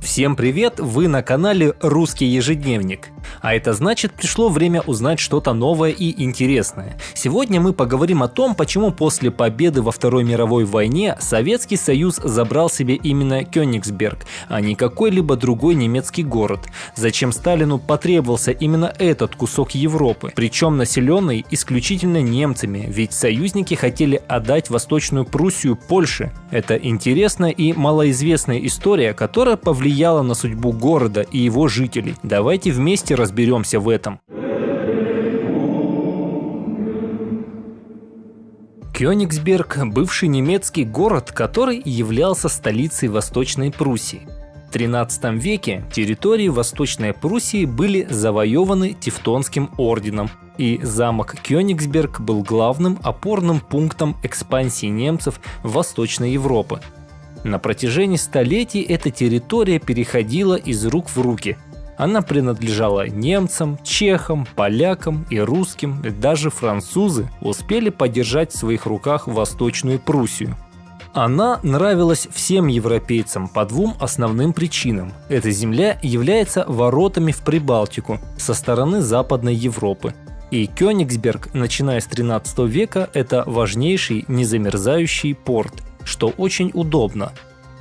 Всем привет! Вы на канале Русский ежедневник. А это значит, пришло время узнать что-то новое и интересное. Сегодня мы поговорим о том, почему после победы во Второй мировой войне Советский Союз забрал себе именно Кёнигсберг, а не какой-либо другой немецкий город. Зачем Сталину потребовался именно этот кусок Европы, причем населенный исключительно немцами, ведь союзники хотели отдать Восточную Пруссию Польше. Это интересная и малоизвестная история, которая повлияла на судьбу города и его жителей. Давайте вместе разберемся в этом. Кёнигсберг – бывший немецкий город, который являлся столицей Восточной Пруссии. В XIII веке территории Восточной Пруссии были завоеваны Тевтонским орденом, и замок Кёнигсберг был главным опорным пунктом экспансии немцев в Восточной Европы. На протяжении столетий эта территория переходила из рук в руки. Она принадлежала немцам, чехам, полякам и русским, и даже французы успели подержать в своих руках Восточную Пруссию. Она нравилась всем европейцам по двум основным причинам. Эта земля является воротами в Прибалтику со стороны Западной Европы. И Кёнигсберг, начиная с XIII века, это важнейший незамерзающий порт, что очень удобно.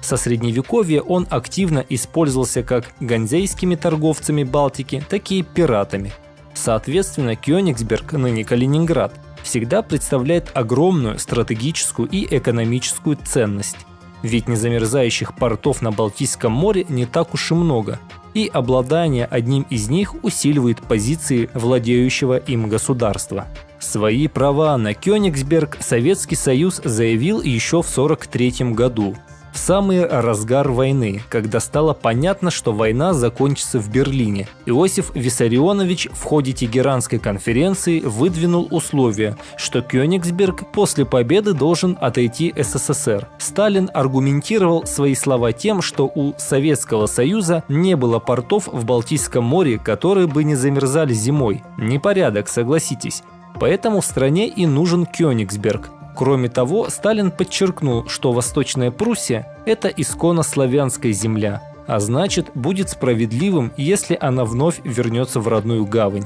Со средневековья он активно использовался как ганзейскими торговцами Балтики, так и пиратами. Соответственно, Кёнигсберг, ныне Калининград, всегда представляет огромную стратегическую и экономическую ценность. Ведь незамерзающих портов на Балтийском море не так уж и много, и обладание одним из них усиливает позиции владеющего им государства. Свои права на Кёнигсберг Советский Союз заявил еще в 1943 году. В самый разгар войны, когда стало понятно, что война закончится в Берлине, Иосиф Виссарионович в ходе Тегеранской конференции выдвинул условие, что Кёнигсберг после победы должен отойти СССР. Сталин аргументировал свои слова тем, что у Советского Союза не было портов в Балтийском море, которые бы не замерзали зимой. Непорядок, согласитесь. Поэтому стране и нужен Кёнигсберг. Кроме того, Сталин подчеркнул, что Восточная Пруссия – это исконно славянская земля, а значит, будет справедливым, если она вновь вернется в родную гавань.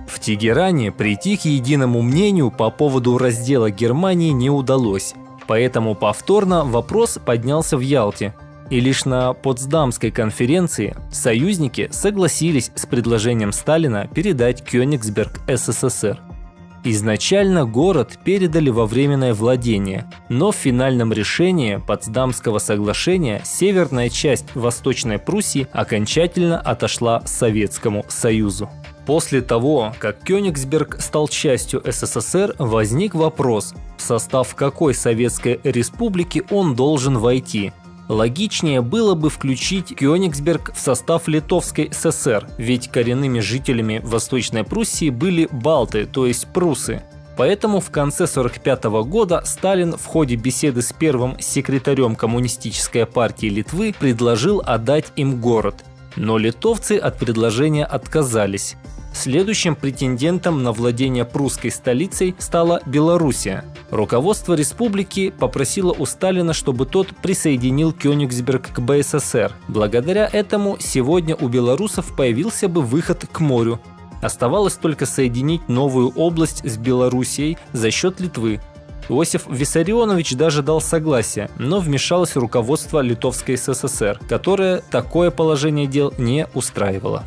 В Тегеране прийти к единому мнению по поводу раздела Германии не удалось, поэтому повторно вопрос поднялся в Ялте. И лишь на Потсдамской конференции союзники согласились с предложением Сталина передать Кёнигсберг СССР. Изначально город передали во временное владение, но в финальном решении Потсдамского соглашения северная часть Восточной Пруссии окончательно отошла Советскому Союзу. После того, как Кёнигсберг стал частью СССР, возник вопрос, в состав какой советской республики он должен войти. Логичнее было бы включить Кёнигсберг в состав Литовской ССР, ведь коренными жителями Восточной Пруссии были балты, то есть пруссы. Поэтому в конце 1945 года Сталин в ходе беседы с первым секретарем Коммунистической партии Литвы предложил отдать им город. Но литовцы от предложения отказались. Следующим претендентом на владение прусской столицей стала Белоруссия. Руководство республики попросило у Сталина, чтобы тот присоединил Кёнигсберг к БССР. Благодаря этому сегодня у белорусов появился бы выход к морю. Оставалось только соединить новую область с Белоруссией за счет Литвы. Иосиф Виссарионович даже дал согласие, но вмешалось руководство Литовской ССР, которое такое положение дел не устраивало.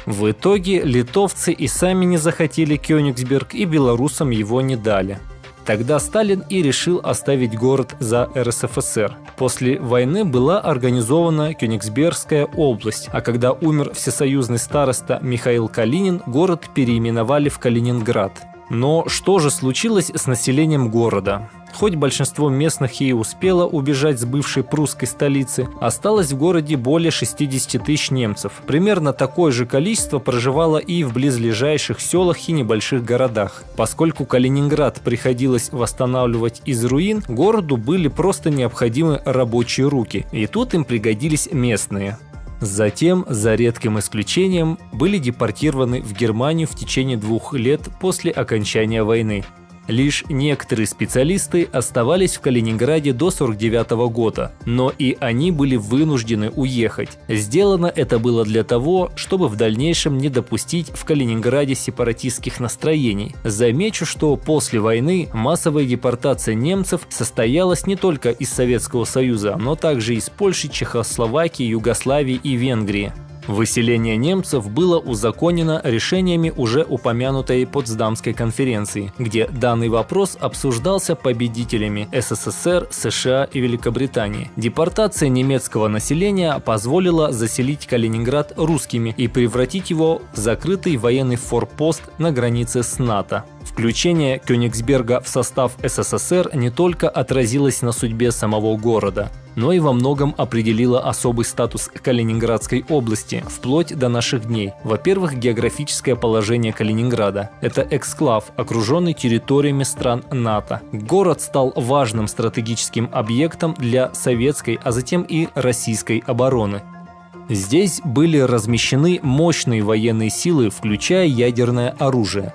В итоге литовцы и сами не захотели Кёнигсберг, и белорусам его не дали. Тогда Сталин и решил оставить город за РСФСР. После войны была организована Кёнигсбергская область, а когда умер всесоюзный староста Михаил Калинин, город переименовали в Калининград. Но что же случилось с населением города? Хоть большинство местных и успело убежать с бывшей прусской столицы, осталось в городе более 60 тысяч немцев. Примерно такое же количество проживало и в близлежащих селах и небольших городах. Поскольку Калининград приходилось восстанавливать из руин, городу были просто необходимы рабочие руки, и тут им пригодились местные. Затем, за редким исключением, были депортированы в Германию в течение 2 лет после окончания войны. Лишь некоторые специалисты оставались в Калининграде до 1949 года, но и они были вынуждены уехать. Сделано это было для того, чтобы в дальнейшем не допустить в Калининграде сепаратистских настроений. Замечу, что после войны массовая депортация немцев состоялась не только из Советского Союза, но также из Польши, Чехословакии, Югославии и Венгрии. Выселение немцев было узаконено решениями уже упомянутой Потсдамской конференции, где данный вопрос обсуждался победителями СССР, США и Великобритании. Депортация немецкого населения позволила заселить Калининград русскими и превратить его в закрытый военный форпост на границе с НАТО. Включение Кёнигсберга в состав СССР не только отразилось на судьбе самого города, но и во многом определило особый статус Калининградской области вплоть до наших дней. Во-первых, географическое положение Калининграда. Это эксклав, окруженный территориями стран НАТО. Город стал важным стратегическим объектом для советской, а затем и российской обороны. Здесь были размещены мощные военные силы, включая ядерное оружие.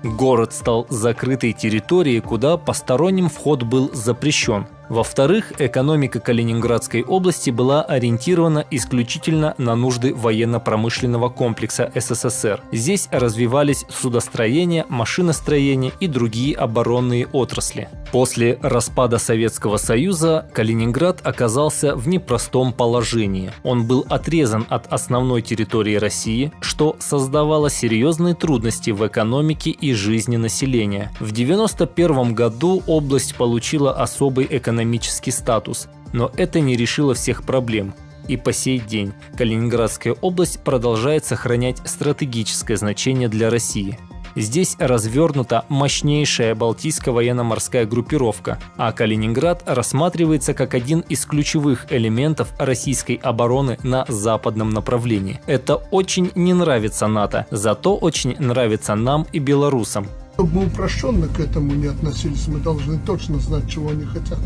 Город стал закрытой территорией, куда посторонним вход был запрещен. Во-вторых, экономика Калининградской области была ориентирована исключительно на нужды военно-промышленного комплекса СССР. Здесь развивались судостроение, машиностроение и другие оборонные отрасли. После распада Советского Союза Калининград оказался в непростом положении. Он был отрезан от основной территории России, что создавало серьезные трудности в экономике и жизни населения. В 1991 году область получила особый экономический статус, но это не решило всех проблем. И по сей день Калининградская область продолжает сохранять стратегическое значение для России. Здесь развернута мощнейшая Балтийская военно-морская группировка, а Калининград рассматривается как один из ключевых элементов российской обороны на западном направлении. Это очень не нравится НАТО, зато очень нравится нам и белорусам. Чтобы мы упрощенно к этому не относились, мы должны точно знать, чего они хотят.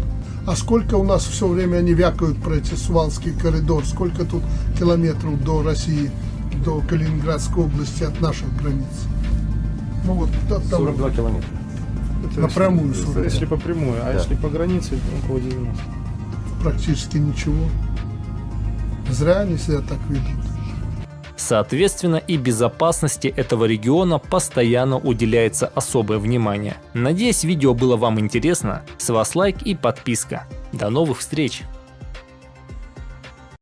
А сколько у нас все время они вякают про эти Сувалский коридор, сколько тут километров до России, до Калининградской области от наших границ? Ну вот там 42 километра. Напрямую если, 42. если по прямой, а если по границе, около 90. Практически ничего. Зря они себя так ведут. Соответственно, и безопасности этого региона постоянно уделяется особое внимание. Надеюсь, видео было вам интересно. С вас лайк и подписка. До новых встреч!